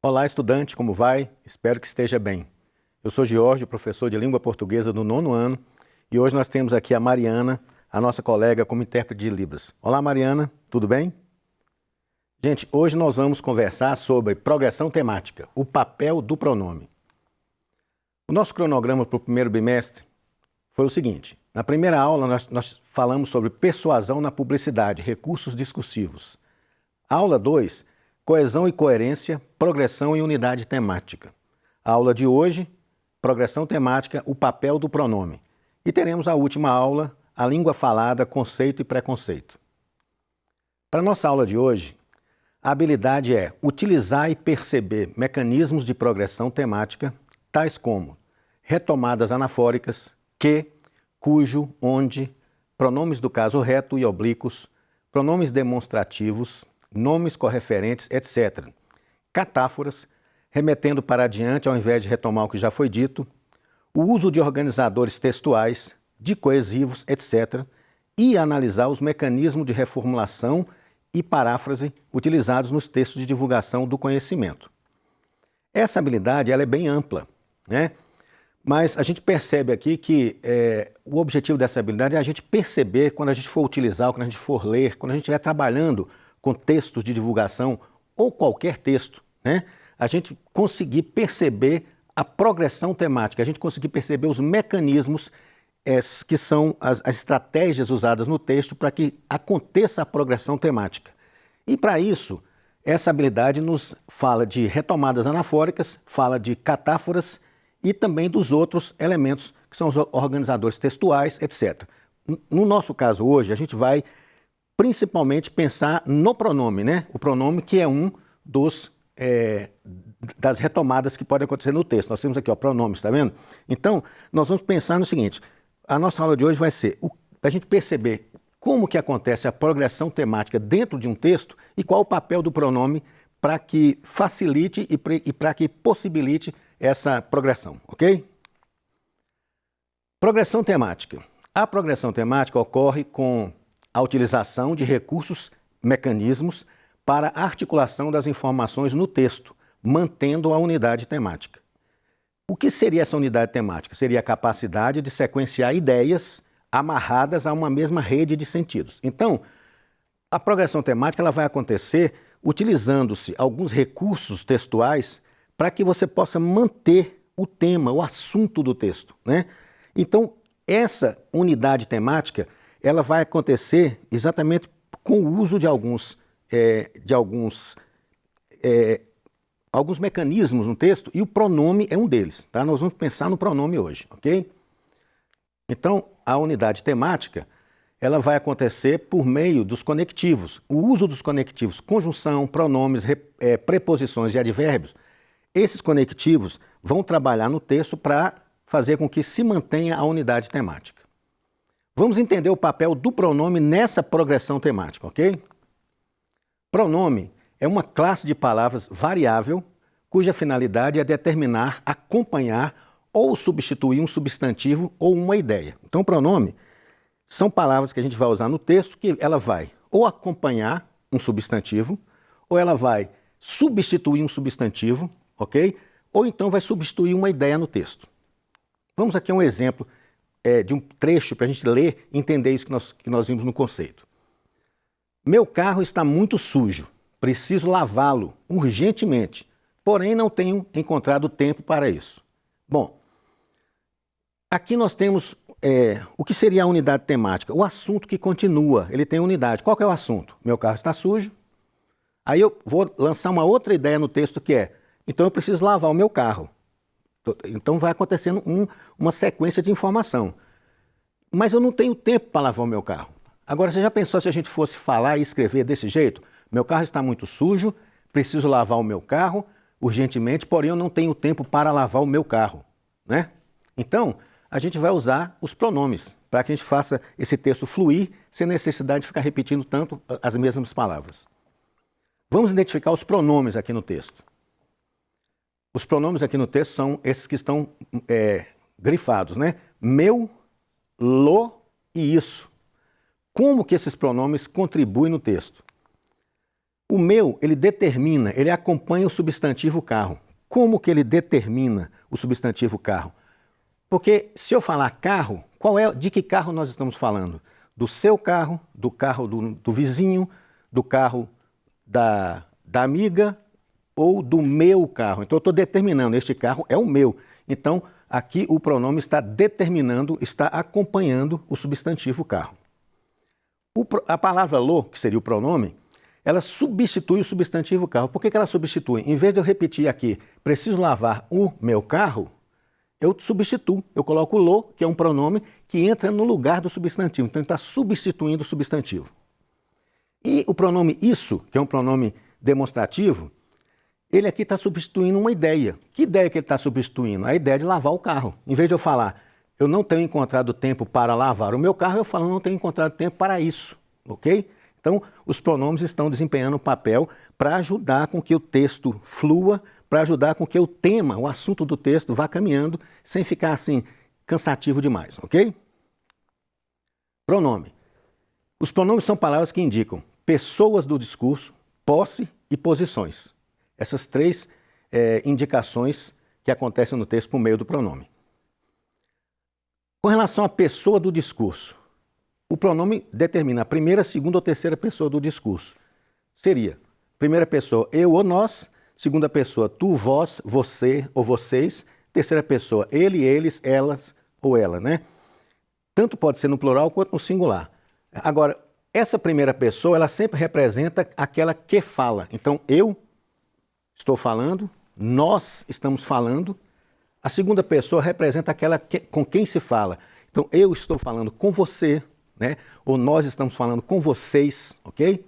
Olá, estudante, como vai? Espero que esteja bem. Eu sou Jorge, professor de língua portuguesa do 9º ano, e hoje nós temos aqui a Mariana, a nossa colega como intérprete de Libras. Olá, Mariana, tudo bem? Gente, hoje nós vamos conversar sobre progressão temática, o papel do pronome. O nosso cronograma para o primeiro bimestre foi o seguinte: na primeira aula nós falamos sobre persuasão na publicidade, recursos discursivos. Aula 2, coesão e coerência, progressão e unidade temática. A aula de hoje, progressão temática, o papel do pronome. E teremos a última aula, a língua falada, conceito e preconceito. Para a nossa aula de hoje, a habilidade é utilizar e perceber mecanismos de progressão temática, tais como retomadas anafóricas, que, cujo, onde, pronomes do caso reto e oblíquos, pronomes demonstrativos, nomes correferentes, etc. Catáforas, remetendo para adiante ao invés de retomar o que já foi dito, o uso de organizadores textuais, de coesivos, etc. E analisar os mecanismos de reformulação e paráfrase utilizados nos textos de divulgação do conhecimento. Essa habilidade ela é bem ampla, né? Mas a gente percebe aqui que o objetivo dessa habilidade é a gente perceber quando a gente for utilizar, quando a gente for ler, quando a gente estiver trabalhando com textos de divulgação ou qualquer texto, né? A gente conseguir perceber a progressão temática, a gente conseguir perceber os mecanismos que são as estratégias usadas no texto para que aconteça a progressão temática. E para isso, essa habilidade nos fala de retomadas anafóricas, fala de catáforas e também dos outros elementos que são os organizadores textuais, etc. No nosso caso hoje, a gente vai principalmente pensar no pronome, né? O pronome que é um das retomadas que podem acontecer no texto. Nós temos aqui, ó, pronomes, tá vendo? Então, nós vamos pensar no seguinte: a nossa aula de hoje vai ser a gente perceber como que acontece a progressão temática dentro de um texto e qual o papel do pronome para que facilite e para que possibilite essa progressão, ok? Progressão temática. A progressão temática ocorre com a utilização de recursos, mecanismos para a articulação das informações no texto, mantendo a unidade temática. O que seria essa unidade temática? Seria a capacidade de sequenciar ideias amarradas a uma mesma rede de sentidos. Então, a progressão temática ela vai acontecer utilizando-se alguns recursos textuais para que você possa manter o tema, o assunto do texto, né? Então, essa unidade temática ela vai acontecer exatamente com o uso de alguns mecanismos no texto, e o pronome é um deles, tá? Nós vamos pensar no pronome hoje, ok? Então, a unidade temática, ela vai acontecer por meio dos conectivos. O uso dos conectivos, conjunção, pronomes, preposições e advérbios, esses conectivos vão trabalhar no texto para fazer com que se mantenha a unidade temática. Vamos entender o papel do pronome nessa progressão temática, ok? Pronome é uma classe de palavras variável cuja finalidade é determinar, acompanhar ou substituir um substantivo ou uma ideia. Então, pronome são palavras que a gente vai usar no texto que ela vai ou acompanhar um substantivo, ou ela vai substituir um substantivo, ok? Ou então vai substituir uma ideia no texto. Vamos aqui a um exemplo de um trecho para a gente ler e entender isso que nós vimos no conceito. Meu carro está muito sujo, preciso lavá-lo urgentemente, porém não tenho encontrado tempo para isso. Bom, aqui nós temos o que seria a unidade temática, o assunto que continua, ele tem unidade. Qual que é o assunto? Meu carro está sujo. Aí eu vou lançar uma outra ideia no texto que é, então eu preciso lavar o meu carro. Então vai acontecendo uma sequência de informação. Mas eu não tenho tempo para lavar o meu carro. Agora, você já pensou se a gente fosse falar e escrever desse jeito? Meu carro está muito sujo, preciso lavar o meu carro urgentemente, porém eu não tenho tempo para lavar o meu carro, né? Então, a gente vai usar os pronomes para que a gente faça esse texto fluir sem necessidade de ficar repetindo tanto as mesmas palavras. Vamos identificar os pronomes aqui no texto. Os pronomes aqui no texto são esses que estão grifados, né? Meu, lo e isso. Como que esses pronomes contribuem no texto? O meu, ele determina, ele acompanha o substantivo carro. Como que ele determina o substantivo carro? Porque se eu falar carro, de que carro nós estamos falando? Do seu carro, do carro do vizinho, do carro da amiga ou do meu carro. Então eu estou determinando, este carro é o meu. Então aqui o pronome está determinando, está acompanhando o substantivo carro. A palavra lo, que seria o pronome, ela substitui o substantivo carro. Por que ela substitui? Em vez de eu repetir aqui, preciso lavar o meu carro, eu substituo, eu coloco lo, que é um pronome que entra no lugar do substantivo. Então ele está substituindo o substantivo. E o pronome isso, que é um pronome demonstrativo, ele aqui está substituindo uma ideia. Que ideia que ele está substituindo? A ideia de lavar o carro. Em vez de eu falar, eu não tenho encontrado tempo para lavar o meu carro, eu falo, não tenho encontrado tempo para isso, ok? Então, os pronomes estão desempenhando um papel para ajudar com que o texto flua, para ajudar com que o tema, o assunto do texto vá caminhando, sem ficar assim, cansativo demais, ok? Pronome. Os pronomes são palavras que indicam pessoas do discurso, posse e posições. Essas três indicações que acontecem no texto por meio do pronome. Com relação à pessoa do discurso, o pronome determina a primeira, segunda ou terceira pessoa do discurso. Seria, primeira pessoa, eu ou nós, segunda pessoa, tu, vós, você ou vocês, terceira pessoa, ele, eles, elas ou ela, né? Tanto pode ser no plural quanto no singular. Agora, essa primeira pessoa, ela sempre representa aquela que fala. Então, eu estou falando, nós estamos falando. A segunda pessoa representa aquela com quem se fala. Então, eu estou falando com você, né? Ou nós estamos falando com vocês, ok?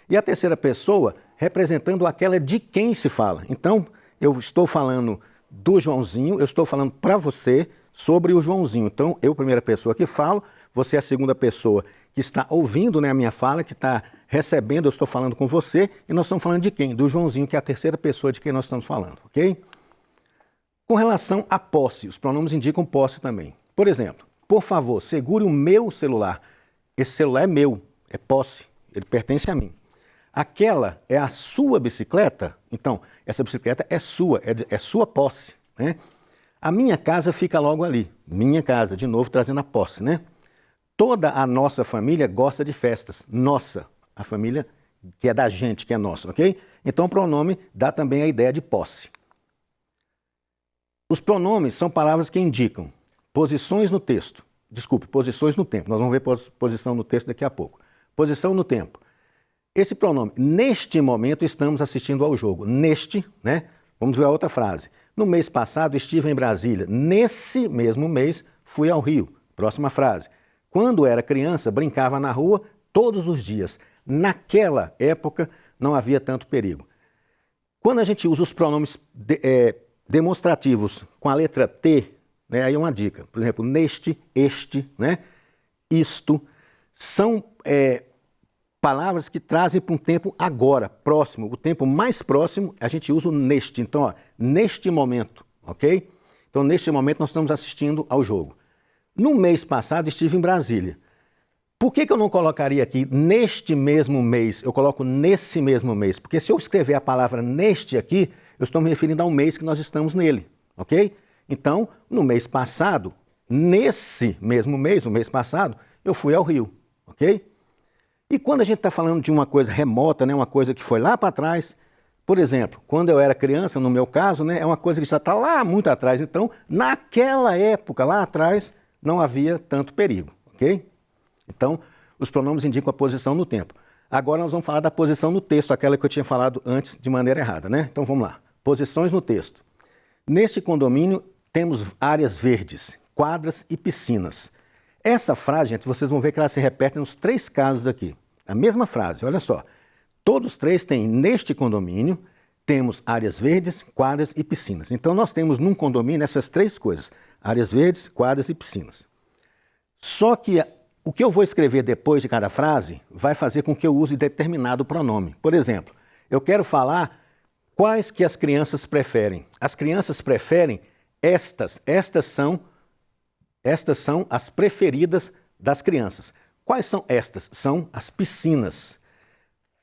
E a terceira pessoa representando aquela de quem se fala. Então, eu estou falando do Joãozinho, eu estou falando para você sobre o Joãozinho. Então, eu, primeira pessoa que falo, você é a segunda pessoa que está ouvindo, né, a minha fala, que está recebendo, eu estou falando com você, e nós estamos falando de quem? Do Joãozinho, que é a terceira pessoa de quem nós estamos falando, ok? Com relação à posse, os pronomes indicam posse também. Por exemplo, por favor, segure o meu celular. Esse celular é meu, é posse, ele pertence a mim. Aquela é a sua bicicleta, então essa bicicleta é sua, é sua posse, né? A minha casa fica logo ali, minha casa, de novo trazendo a posse, né? Toda a nossa família gosta de festas, nossa, a família que é da gente, que é nossa, ok? Então o pronome dá também a ideia de posse. Os pronomes são palavras que indicam posições no texto. Desculpe, posições no tempo. Nós vamos ver posição no texto daqui a pouco. Posição no tempo. Esse pronome, neste momento estamos assistindo ao jogo. Neste, né? Vamos ver a outra frase. No mês passado estive em Brasília. Nesse mesmo mês fui ao Rio. Próxima frase. Quando era criança, brincava na rua todos os dias. Naquela época não havia tanto perigo. Quando a gente usa os pronomes demonstrativos com a letra T, né, aí é uma dica. Por exemplo, neste, este, né, isto, são palavras que trazem para um tempo agora, próximo. O tempo mais próximo, a gente usa o neste. Então, ó, neste momento, ok? Então, neste momento, nós estamos assistindo ao jogo. No mês passado, estive em Brasília. Por que eu não colocaria aqui neste mesmo mês? Eu coloco nesse mesmo mês. Porque se eu escrever a palavra neste aqui, eu estou me referindo ao mês que nós estamos nele, ok? Então, no mês passado, nesse mesmo mês, no mês passado, eu fui ao Rio, ok? E quando a gente está falando de uma coisa remota, né, uma coisa que foi lá para trás, por exemplo, quando eu era criança, no meu caso, né, é uma coisa que já está lá muito atrás. Então, naquela época, lá atrás, não havia tanto perigo, ok? Então, os pronomes indicam a posição no tempo. Agora nós vamos falar da posição no texto, aquela que eu tinha falado antes de maneira errada, né? Então vamos lá. Posições no texto. Neste condomínio temos áreas verdes, quadras e piscinas. Essa frase, gente, vocês vão ver que ela se repete nos três casos aqui. A mesma frase, olha só. Todos três têm neste condomínio, temos áreas verdes, quadras e piscinas. Então nós temos num condomínio essas três coisas, áreas verdes, quadras e piscinas. Só que o que eu vou escrever depois de cada frase vai fazer com que eu use determinado pronome. Por exemplo, eu quero falar quais que as crianças preferem. As crianças preferem estas. Estas são as preferidas das crianças. Quais são estas? São as piscinas.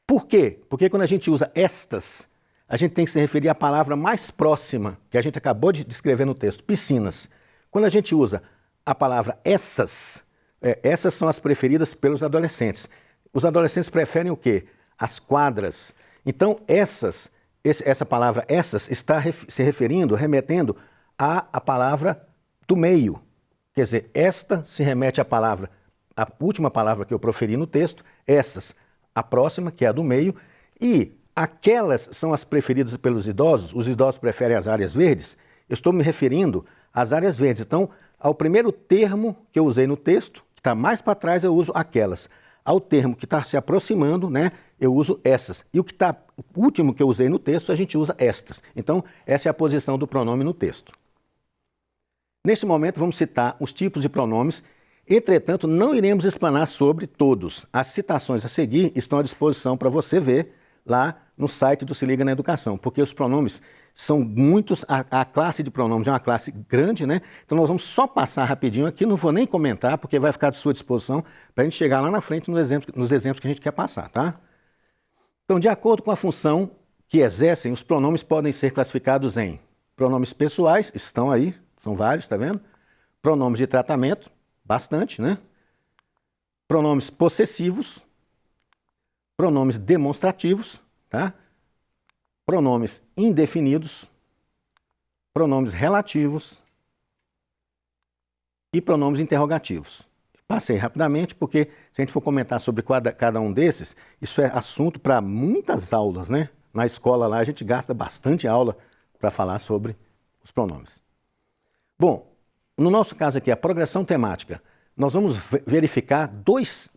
Por quê? Porque quando a gente usa estas, a gente tem que se referir à palavra mais próxima, que a gente acabou de descrever no texto, piscinas. Quando a gente usa a palavra essas, essas são as preferidas pelos adolescentes. Os adolescentes preferem o quê? As quadras. Então, essa palavra essas está se referindo, remetendo à palavra do meio. Quer dizer, esta se remete à palavra, a última palavra que eu proferi no texto, essas. A próxima, que é a do meio, e aquelas são as preferidas pelos idosos, os idosos preferem as áreas verdes, eu estou me referindo às áreas verdes. Então, ao primeiro termo que eu usei no texto, que está mais para trás, eu uso aquelas. Ao termo que está se aproximando, né, eu uso essas. E o último que eu usei no texto, a gente usa estas. Então, essa é a posição do pronome no texto. Neste momento, vamos citar os tipos de pronomes. Entretanto, não iremos explanar sobre todos. As citações a seguir estão à disposição para você ver lá no site do Se Liga na Educação, porque os pronomes são muitos, a classe de pronomes é uma classe grande, né? Então nós vamos só passar rapidinho aqui, não vou nem comentar, porque vai ficar à sua disposição para a gente chegar lá na frente nos exemplos que a gente quer passar, tá? Então, de acordo com a função que exercem, os pronomes podem ser classificados em pronomes pessoais, estão aí, são vários, tá vendo? Pronomes de tratamento, bastante, né? Pronomes possessivos, pronomes demonstrativos, tá? Pronomes indefinidos, pronomes relativos e pronomes interrogativos. Passei rapidamente porque se a gente for comentar sobre cada um desses, isso é assunto para muitas aulas, né? Na escola lá a gente gasta bastante aula para falar sobre os pronomes. Bom, no nosso caso aqui, a progressão temática, nós vamos verificar dois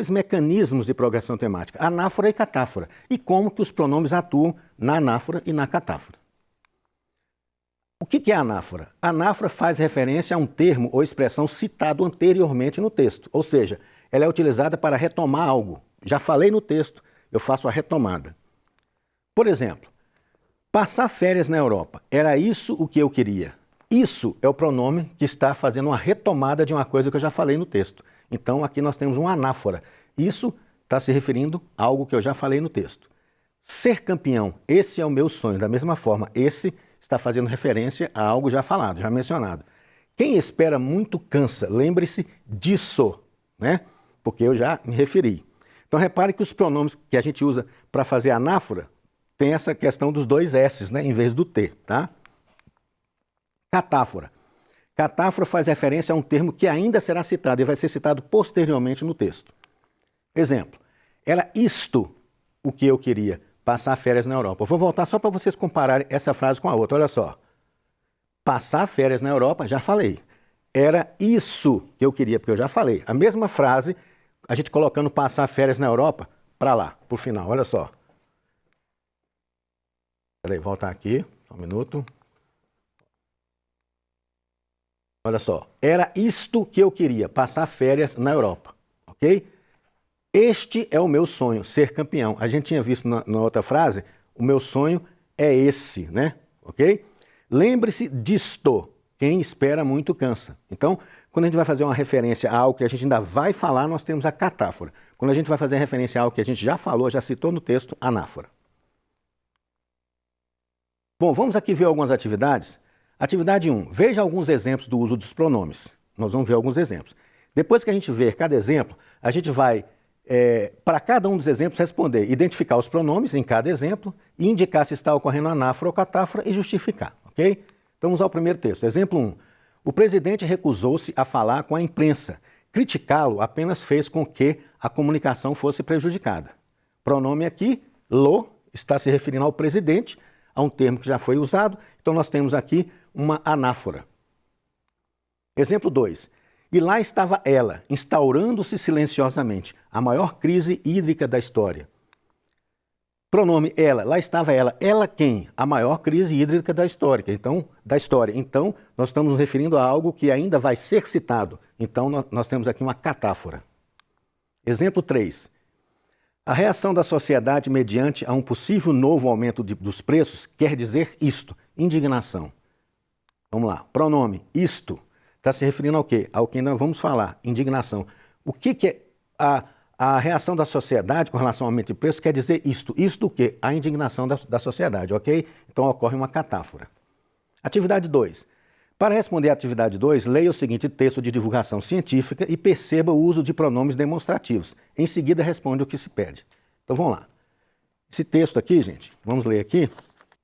mecanismos de progressão temática, anáfora e catáfora, e como que os pronomes atuam na anáfora e na catáfora. O que é anáfora? Anáfora faz referência a um termo ou expressão citado anteriormente no texto, ou seja, ela é utilizada para retomar algo. Já falei no texto, eu faço a retomada. Por exemplo, passar férias na Europa, era isso o que eu queria. Isso é o pronome que está fazendo uma retomada de uma coisa que eu já falei no texto. Então, aqui nós temos uma anáfora. Isso está se referindo a algo que eu já falei no texto. Ser campeão, esse é o meu sonho. Da mesma forma, esse está fazendo referência a algo já falado, já mencionado. Quem espera muito cansa. Lembre-se disso, né? Porque eu já me referi. Então, repare que os pronomes que a gente usa para fazer anáfora tem essa questão dos dois S's, né? Em vez do T, tá? Catáfora. Catáfora faz referência a um termo que ainda será citado e vai ser citado posteriormente no texto. Exemplo, era isto o que eu queria, passar férias na Europa. Eu vou voltar só para vocês compararem essa frase com a outra, olha só. Passar férias na Europa, já falei. Era isso que eu queria, porque eu já falei. A mesma frase, a gente colocando passar férias na Europa, para lá, para o final, olha só. Espera aí, voltar aqui, só um minuto. Olha só, era isto que eu queria, passar férias na Europa, ok? Este é o meu sonho, ser campeão. A gente tinha visto na outra frase, o meu sonho é esse, né? Ok? Lembre-se disto, quem espera muito cansa. Então, quando a gente vai fazer uma referência a algo que a gente ainda vai falar, nós temos a catáfora. Quando a gente vai fazer referência a algo que a gente já falou, já citou no texto, anáfora. Bom, vamos aqui ver algumas atividades. Atividade 1. Veja alguns exemplos do uso dos pronomes. Nós vamos ver alguns exemplos. Depois que a gente ver cada exemplo, a gente vai, para cada um dos exemplos, responder, identificar os pronomes em cada exemplo e indicar se está ocorrendo anáfora ou catáfora e justificar, ok? Então vamos ao primeiro texto. Exemplo 1. O presidente recusou-se a falar com a imprensa. Criticá-lo apenas fez com que a comunicação fosse prejudicada. Pronome aqui, lo, está se referindo ao presidente, a um termo que já foi usado. Então nós temos aqui uma anáfora. Exemplo 2. E lá estava ela, instaurando-se silenciosamente, a maior crise hídrica da história. Pronome ela, lá estava ela. Ela quem? A maior crise hídrica da história. Então, nós estamos nos referindo a algo que ainda vai ser citado. Então, nós temos aqui uma catáfora. Exemplo 3. A reação da sociedade mediante a um possível novo aumento dos preços quer dizer isto, indignação. Vamos lá, pronome, isto, está se referindo ao quê? Ao que nós vamos falar, indignação. O que é a reação da sociedade com relação ao aumento de preço quer dizer isto. Isto o quê? A indignação da sociedade, ok? Então ocorre uma catáfora. Atividade 2. Para responder à atividade 2, leia o seguinte texto de divulgação científica e perceba o uso de pronomes demonstrativos. Em seguida, responde o que se pede. Então vamos lá. Esse texto aqui, gente, vamos ler aqui.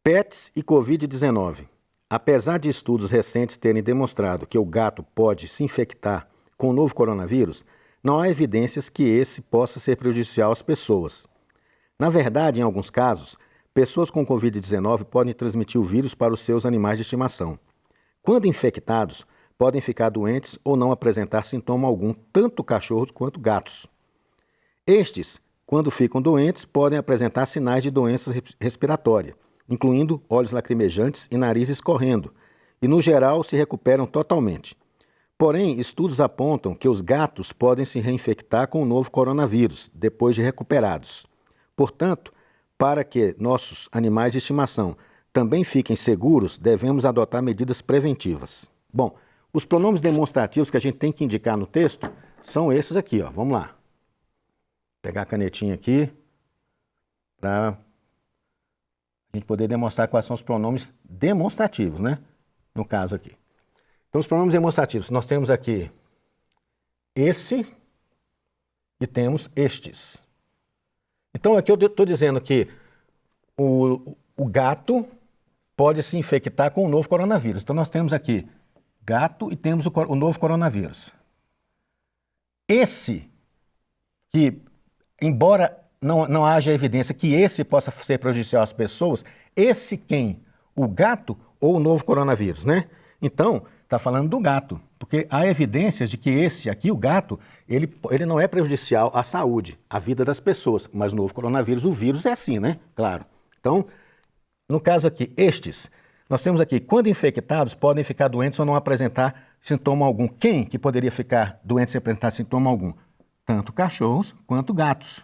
Pets e Covid-19. Apesar de estudos recentes terem demonstrado que o gato pode se infectar com o novo coronavírus, não há evidências que esse possa ser prejudicial às pessoas. Na verdade, em alguns casos, pessoas com Covid-19 podem transmitir o vírus para os seus animais de estimação. Quando infectados, podem ficar doentes ou não apresentar sintoma algum, tanto cachorros quanto gatos. Estes, quando ficam doentes, podem apresentar sinais de doença respiratória, incluindo olhos lacrimejantes e nariz escorrendo, e no geral se recuperam totalmente. Porém, estudos apontam que os gatos podem se reinfectar com o novo coronavírus, depois de recuperados. Portanto, para que nossos animais de estimação também fiquem seguros, devemos adotar medidas preventivas. Bom, os pronomes demonstrativos que a gente tem que indicar no texto são esses aqui, ó. Vamos lá. Vou pegar a canetinha aqui para a gente poder demonstrar quais são os pronomes demonstrativos, né? No caso aqui. Então, os pronomes demonstrativos, nós temos aqui esse e temos estes. Então, aqui eu estou dizendo que o gato pode se infectar com o novo coronavírus. Então, nós temos aqui gato e temos o novo coronavírus. Esse, que embora não haja evidência que esse possa ser prejudicial às pessoas, esse quem? O gato ou o novo coronavírus, né? Então, está falando do gato, porque há evidências de que esse aqui, o gato, ele não é prejudicial à saúde, à vida das pessoas, mas o novo coronavírus, o vírus é assim, né? Claro. Então, no caso aqui, estes, nós temos aqui, quando infectados, podem ficar doentes ou não apresentar sintoma algum. Quem que poderia ficar doente sem apresentar sintoma algum? Tanto cachorros quanto gatos.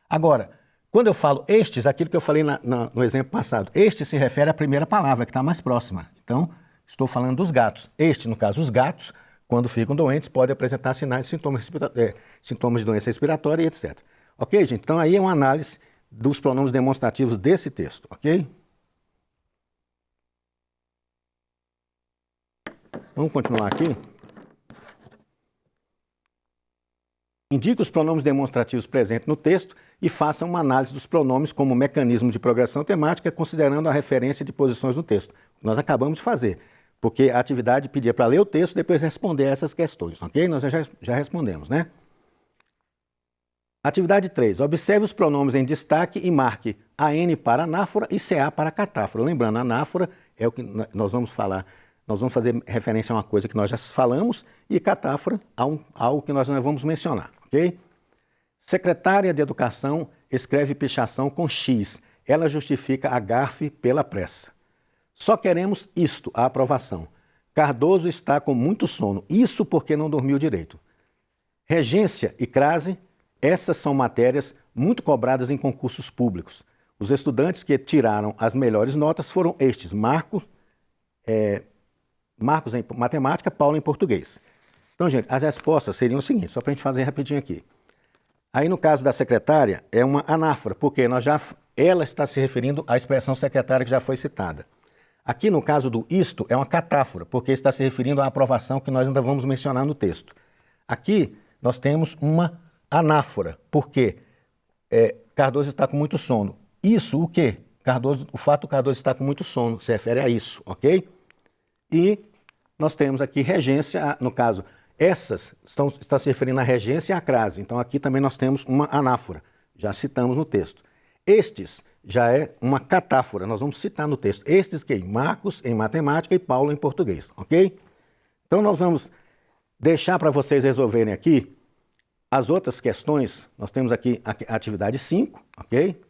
Agora, quando eu falo estes, aquilo que eu falei no exemplo passado, este se refere à primeira palavra, que está mais próxima. Então, estou falando dos gatos. Este, no caso, os gatos, quando ficam doentes, podem apresentar sinais de sintomas de doença respiratória e etc. Ok, gente? Então, aí é uma análise dos pronomes demonstrativos desse texto, ok? Vamos continuar aqui. Indique os pronomes demonstrativos presentes no texto e faça uma análise dos pronomes como mecanismo de progressão temática, considerando a referência de posições no texto. Nós acabamos de fazer, porque a atividade pedia para ler o texto e depois responder essas questões, ok? Nós já respondemos, né? Atividade 3. Observe os pronomes em destaque e marque AN para anáfora e CA para catáfora. Lembrando, anáfora é o que nós vamos falar. Nós vamos fazer referência a uma coisa que nós já falamos e catáfora a algo que nós não vamos mencionar, ok? Secretária de Educação escreve pichação com X. Ela justifica a gafe pela pressa. Só queremos isto, a aprovação. Cardoso está com muito sono. Isso porque não dormiu direito. Regência e crase, essas são matérias muito cobradas em concursos públicos. Os estudantes que tiraram as melhores notas foram estes, Marcos em matemática, Paulo em português. Então, gente, as respostas seriam o seguinte, só para a gente fazer rapidinho aqui. Aí, no caso da secretária, é uma anáfora, porque ela está se referindo à expressão secretária que já foi citada. Aqui, no caso do isto, é uma catáfora, porque está se referindo à aprovação que nós ainda vamos mencionar no texto. Aqui, nós temos uma anáfora, porque Cardoso está com muito sono. Isso o quê? O fato do Cardoso estar com muito sono se refere a isso, ok? E nós temos aqui regência, no caso, está se referindo à regência e à crase. Então, aqui também nós temos uma anáfora, já citamos no texto. Estes já é uma catáfora, nós vamos citar no texto. Estes que? Marcos em matemática e Paulo em português, ok? Então, nós vamos deixar para vocês resolverem aqui as outras questões. Nós temos aqui a atividade 5, ok?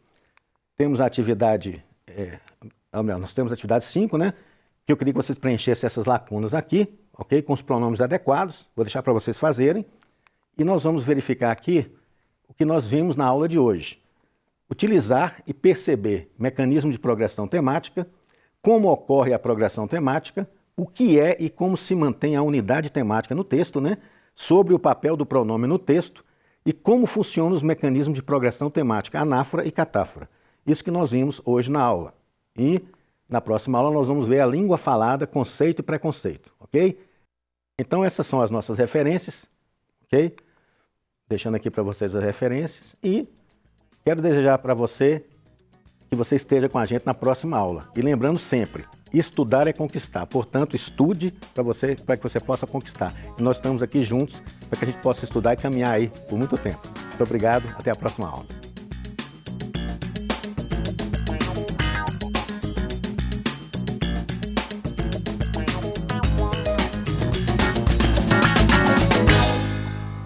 Temos a atividade, nós temos a atividade 5, né? Que eu queria que vocês preenchessem essas lacunas aqui, ok? Com os pronomes adequados, vou deixar para vocês fazerem. E nós vamos verificar aqui o que nós vimos na aula de hoje. Utilizar e perceber mecanismo de progressão temática, como ocorre a progressão temática, o que é e como se mantém a unidade temática no texto, né? Sobre o papel do pronome no texto e como funcionam os mecanismos de progressão temática, anáfora e catáfora. Isso que nós vimos hoje na aula. E na próxima aula nós vamos ver a língua falada, conceito e preconceito, ok? Então essas são as nossas referências, ok? Deixando aqui para vocês as referências e quero desejar para você que você esteja com a gente na próxima aula. E lembrando sempre, estudar é conquistar. Portanto, estude para que você possa conquistar. E nós estamos aqui juntos para que a gente possa estudar e caminhar aí por muito tempo. Muito obrigado, até a próxima aula.